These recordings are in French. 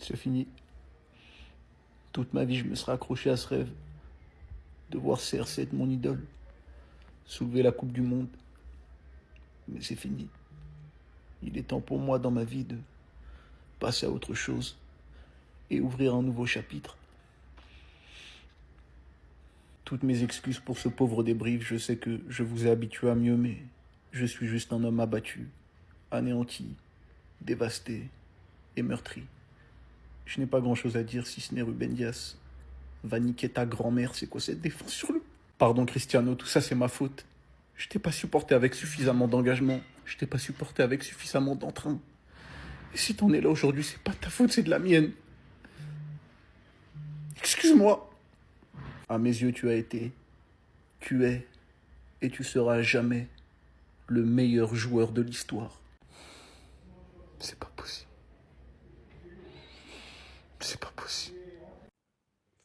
C'est fini. Toute ma vie, je me serai accroché à ce rêve de voir CR7, mon idole, soulever la Coupe du Monde. Mais c'est fini. Il est temps pour moi dans ma vie de passer à autre chose et ouvrir un nouveau chapitre. Toutes mes excuses pour ce pauvre débrief, je sais que je vous ai habitué à mieux, mais je suis juste un homme abattu, anéanti, dévasté et meurtri. Je n'ai pas grand-chose à dire si ce n'est Ruben Dias. Va niquer ta grand-mère, c'est quoi cette défense sur le... Pardon Cristiano, tout ça c'est ma faute. Je t'ai pas supporté avec suffisamment d'engagement. Je t'ai pas supporté avec suffisamment d'entrain. Et si t'en es là aujourd'hui, c'est pas de ta faute, c'est de la mienne. Excuse-moi. À mes yeux, tu as été, tu es et tu seras jamais le meilleur joueur de l'histoire. C'est pas possible. C'est pas possible.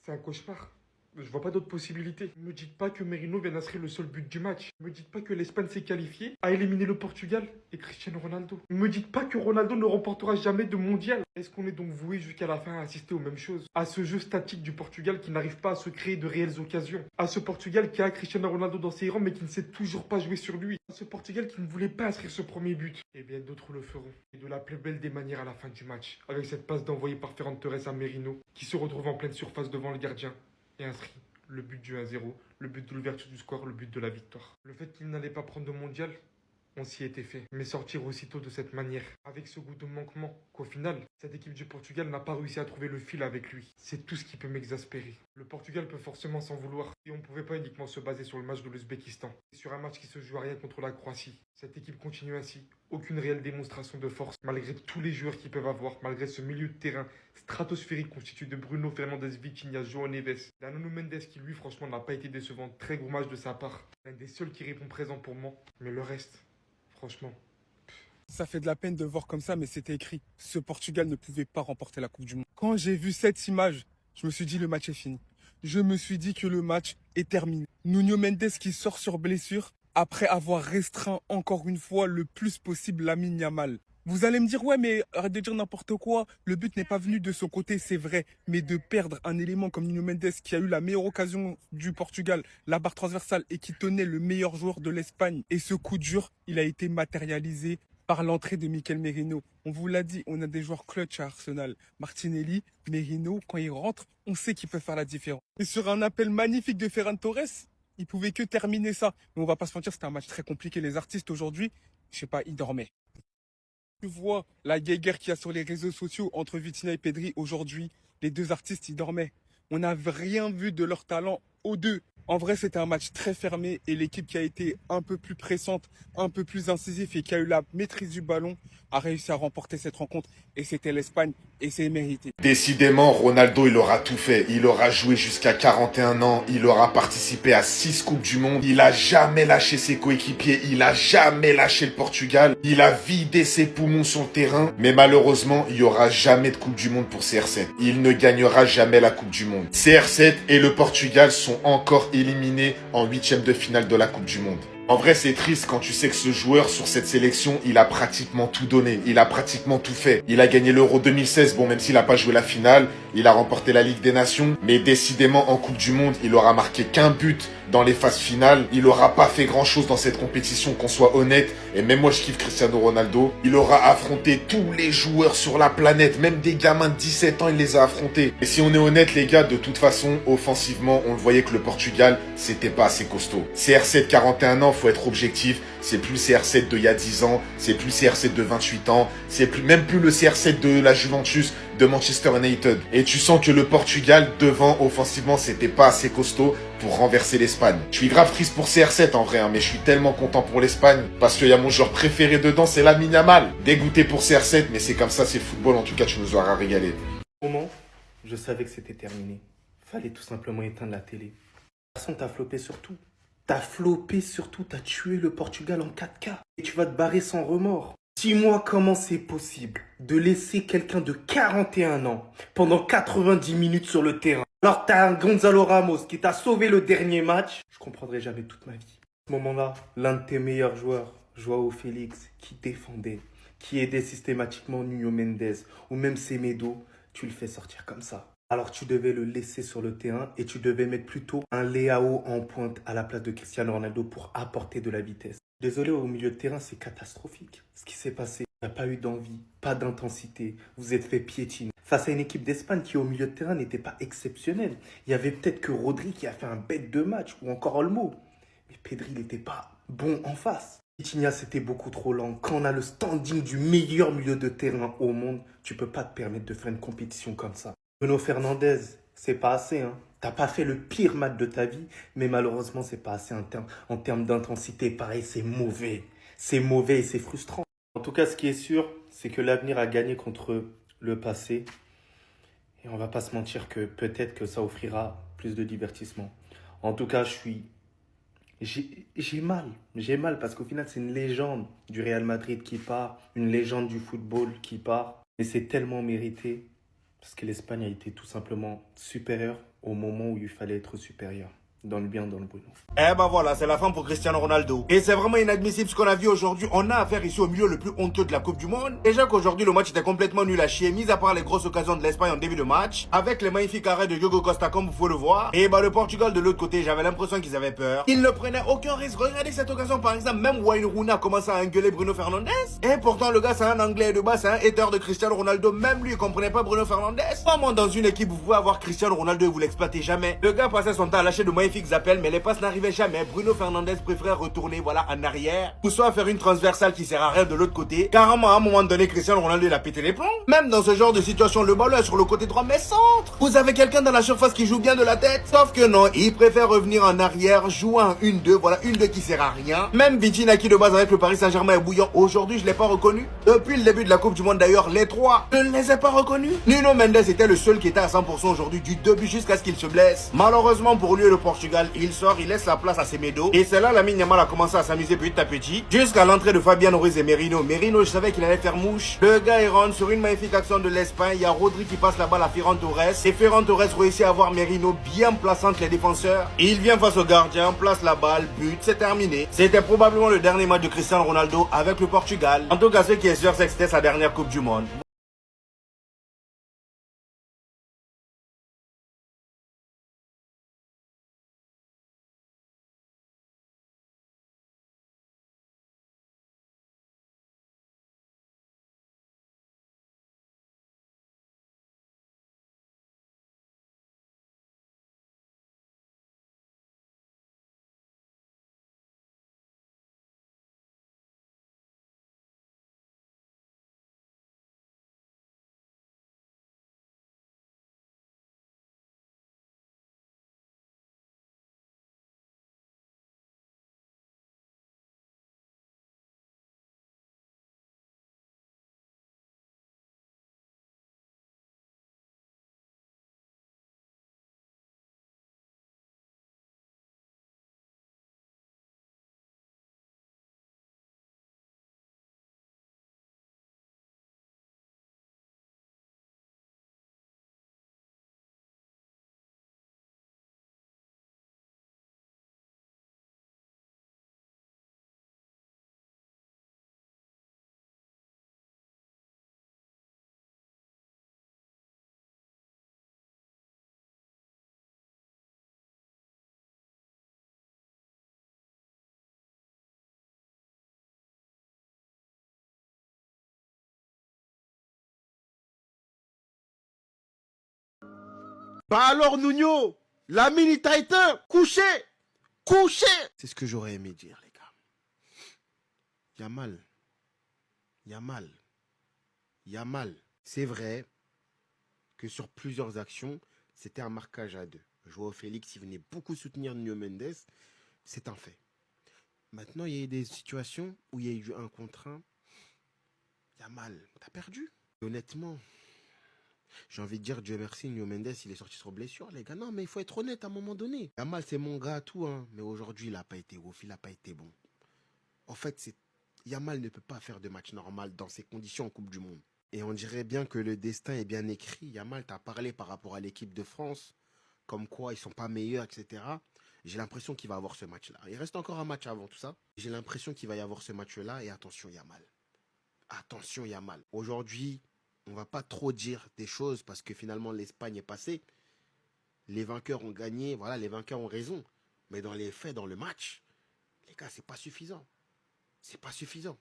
C'est un cauchemar. Je vois pas d'autre possibilité. Me dites pas que Merino vient d'inscrire le seul but du match. Me dites pas que l'Espagne s'est qualifiée, a éliminé le Portugal et Cristiano Ronaldo. Me dites pas que Ronaldo ne remportera jamais de mondial. Est-ce qu'on est donc voué jusqu'à la fin à assister aux mêmes choses? À ce jeu statique du Portugal qui n'arrive pas à se créer de réelles occasions. À ce Portugal qui a Cristiano Ronaldo dans ses rangs mais qui ne sait toujours pas jouer sur lui. À ce Portugal qui ne voulait pas inscrire ce premier but. Et bien d'autres le feront. Et de la plus belle des manières à la fin du match. Avec cette passe d'envoyé par Ferran Torres à Merino qui se retrouve en pleine surface devant le gardien. Et inscrit le but du 1-0, le but de l'ouverture du score, le but de la victoire. Le fait qu'il n'allait pas prendre de mondial, on s'y était fait. Mais sortir aussitôt de cette manière, avec ce goût de manquement, qu'au final, cette équipe du Portugal n'a pas réussi à trouver le fil avec lui. C'est tout ce qui peut m'exaspérer. Le Portugal peut forcément s'en vouloir. Et on ne pouvait pas uniquement se baser sur le match de l'Ouzbékistan. Et sur un match qui se joue à rien contre la Croatie. Cette équipe continue ainsi. Aucune réelle démonstration de force, malgré tous les joueurs qu'ils peuvent avoir, malgré ce milieu de terrain stratosphérique constitué de Bruno Fernandes, Vitinha, João Neves, Nuno Mendes qui lui franchement n'a pas été décevant, très gros match de sa part, l'un des seuls qui répond présent pour moi, mais le reste, franchement. Ça fait de la peine de voir comme ça, mais c'était écrit. Ce Portugal ne pouvait pas remporter la Coupe du Monde. Quand j'ai vu cette image, je me suis dit le match est fini. Je me suis dit que le match est terminé. Nuno Mendes qui sort sur blessure après avoir restreint encore une fois le plus possible Lamine Yamal. Vous allez me dire, ouais, mais arrête de dire n'importe quoi. Le but n'est pas venu de son côté, c'est vrai. Mais de perdre un élément comme Nuno Mendes qui a eu la meilleure occasion du Portugal, la barre transversale et qui tenait le meilleur joueur de l'Espagne. Et ce coup dur, il a été matérialisé par l'entrée de Mikel Merino. On vous l'a dit, on a des joueurs clutch à Arsenal. Martinelli, Merino, quand ils rentrent, on sait qu'ils peuvent faire la différence. Et sur un appel magnifique de Ferran Torres, il pouvait que terminer ça. Mais on va pas se mentir, c'était un match très compliqué. Les artistes aujourd'hui, je sais pas, ils dormaient. Tu vois la guéguerre qu'il y a sur les réseaux sociaux entre Vitinha et Pedri aujourd'hui. Les deux artistes, ils dormaient. On n'a rien vu de leur talent aux deux. En vrai, c'était un match très fermé et l'équipe qui a été un peu plus pressante, un peu plus incisif et qui a eu la maîtrise du ballon a réussi à remporter cette rencontre. Et c'était l'Espagne et c'est mérité. Décidément, Ronaldo, il aura tout fait. Il aura joué jusqu'à 41 ans. Il aura participé à 6 Coupes du Monde. Il a jamais lâché ses coéquipiers. Il a jamais lâché le Portugal. Il a vidé ses poumons sur le terrain. Mais malheureusement, il y aura jamais de Coupe du Monde pour CR7. Il ne gagnera jamais la Coupe du Monde. CR7 et le Portugal sont encore éliminés en 8e de finale de la Coupe du Monde. En vrai, c'est triste quand tu sais que ce joueur, sur cette sélection, il a pratiquement tout donné. Il a pratiquement tout fait. Il a gagné l'Euro 2016. Bon, même s'il n'a pas joué la finale, il a remporté la Ligue des Nations. Mais décidément, en Coupe du Monde, il aura marqué qu'un but dans les phases finales. Il aura pas fait grand-chose dans cette compétition, qu'on soit honnête. Et même moi, je kiffe Cristiano Ronaldo. Il aura affronté tous les joueurs sur la planète. Même des gamins de 17 ans, il les a affrontés. Et si on est honnête, les gars, de toute façon, offensivement, on le voyait que le Portugal, c'était pas assez costaud. CR7, 41 ans, faut être objectif. C'est plus le CR7 de il y a 10 ans. C'est plus le CR7 de 28 ans. C'est plus, même plus le CR7 de la Juventus, de Manchester United. Et tu sens que le Portugal, devant, offensivement, c'était pas assez costaud pour renverser l'Espagne. Je suis grave triste pour CR7 en vrai, hein, mais je suis tellement content pour l'Espagne parce qu'il y a mon joueur préféré dedans, c'est Lamine Yamal. Dégoûté pour CR7, mais c'est comme ça, c'est le football. En tout cas, tu nous auras régalé. Au moment, je savais que c'était terminé. Fallait tout simplement éteindre la télé. De toute façon, t'as flopé sur tout. T'as flopé sur tout, t'as tué le Portugal en 4K. Et tu vas te barrer sans remords. Dis-moi comment c'est possible de laisser quelqu'un de 41 ans pendant 90 minutes sur le terrain. Alors t'as un Gonzalo Ramos qui t'a sauvé le dernier match. Je comprendrai jamais toute ma vie. À ce moment-là, l'un de tes meilleurs joueurs, Joao Félix, qui défendait, qui aidait systématiquement Nuno Mendes ou même Semedo, tu le fais sortir comme ça. Alors tu devais le laisser sur le terrain et tu devais mettre plutôt un Leao en pointe à la place de Cristiano Ronaldo pour apporter de la vitesse. Désolé, au milieu de terrain, c'est catastrophique ce qui s'est passé. Il n'y a pas eu d'envie, pas d'intensité. Vous êtes fait piétiner. Face à une équipe d'Espagne qui, au milieu de terrain, n'était pas exceptionnelle. Il y avait peut-être que Rodri qui a fait un bête de match, ou encore Olmo. Mais Pedri n'était pas bon en face. Vitinha, c'était beaucoup trop lent. Quand on a le standing du meilleur milieu de terrain au monde, tu peux pas te permettre de faire une compétition comme ça. Bruno Fernandes, c'est pas assez, hein. T'as pas fait le pire match de ta vie, mais malheureusement, c'est pas assez en termes d'intensité. Pareil, c'est mauvais. C'est mauvais et c'est frustrant. En tout cas, ce qui est sûr, c'est que l'avenir a gagné contre le passé. Et on va pas se mentir que peut-être que ça offrira plus de divertissement. En tout cas, j'ai mal. J'ai mal parce qu'au final, c'est une légende du Real Madrid qui part, une légende du football qui part. Et c'est tellement mérité parce que l'Espagne a été tout simplement supérieure au moment où il fallait être supérieur. Dans le bien, dans le Bruno. Eh ben voilà, c'est la fin pour Cristiano Ronaldo. Et c'est vraiment inadmissible ce qu'on a vu aujourd'hui. On a affaire ici au milieu le plus honteux de la Coupe du Monde. Déjà qu'aujourd'hui le match était complètement nul à chier, mis à part les grosses occasions de l'Espagne en début de match, avec les magnifiques arrêts de Diogo Costa comme vous pouvez le voir. Et bah le Portugal de l'autre côté, j'avais l'impression qu'ils avaient peur. Ils ne prenaient aucun risque. Regardez cette occasion par exemple, même Wayne Rooney a commencé à engueuler Bruno Fernandes. Et pourtant le gars c'est un anglais de base, c'est un hater de Cristiano Ronaldo. Même lui il comprenait pas Bruno Fernandes. Comment dans une équipe vous pouvez avoir Cristiano Ronaldo et vous l'exploitez jamais? Le gars passait son temps à lâcher de magnifiques appels, mais les passes n'arrivaient jamais. Bruno Fernandes préférait retourner voilà en arrière ou soit faire une transversale qui sert à rien de l'autre côté. Carrément à un moment donné Cristiano Ronaldo il a pété les plombs. Même dans ce genre de situation le ballon est sur le côté droit mais centre. Vous avez quelqu'un dans la surface qui joue bien de la tête. Sauf que non, il préfère revenir en arrière, jouer en 1-2, voilà 1-2 qui sert à rien. Même Vitinha qui de base avec le Paris Saint-Germain est bouillant. Aujourd'hui je l'ai pas reconnu. Depuis le début de la Coupe du Monde d'ailleurs, les trois, je ne les ai pas reconnus. Nuno Mendes était le seul qui était à 100% aujourd'hui du début jusqu'à ce qu'il se blesse. Malheureusement pour lui et le Portugal, il sort, il laisse la place à Semedo. Et c'est là Lamine Yamal a commencé à s'amuser petit à petit. Jusqu'à l'entrée de Fabian Ruiz et Merino. Merino, je savais qu'il allait faire mouche. Le gars il rentre sur une magnifique action de l'Espagne. Il y a Rodri qui passe la balle à Ferran Torres. Et Ferran Torres réussit à avoir Merino bien plaçant entre les défenseurs. Il vient face au gardien, place la balle, but, c'est terminé. C'était probablement le dernier match de Cristiano Ronaldo avec le Portugal. En tout cas, ce qui est sûr, c'est que c'était sa dernière Coupe du Monde. Bah alors, Nuno, la mini t'a éteint. Couché. Couché. C'est ce que j'aurais aimé dire, les gars. Yamal. Yamal. Yamal. C'est vrai que sur plusieurs actions, c'était un marquage à deux. Joao Félix, il venait beaucoup soutenir Nuno Mendes. C'est un fait. Maintenant, il y a eu des situations où il y a eu un contre un. Yamal, t'as perdu. Honnêtement, j'ai envie de dire, Dieu merci, Nuno Mendes, il est sorti sur blessure, les gars. Non, mais il faut être honnête à un moment donné. Yamal, c'est mon gars à tout, hein. Mais aujourd'hui, il n'a pas été ouf, il n'a pas été bon. En fait, Yamal ne peut pas faire de match normal dans ces conditions en Coupe du Monde. Et on dirait bien que le destin est bien écrit. Yamal, t'as parlé par rapport à l'équipe de France, comme quoi ils sont pas meilleurs, etc. J'ai l'impression qu'il va avoir ce match-là. Il reste encore un match avant tout ça. J'ai l'impression qu'il va y avoir ce match-là. Et attention, Yamal. Attention, Yamal. Aujourd'hui, on va pas trop dire des choses parce que finalement l'Espagne est passée. Les vainqueurs ont gagné, voilà, les vainqueurs ont raison. Mais dans les faits, dans le match, les gars, c'est pas suffisant. C'est pas suffisant.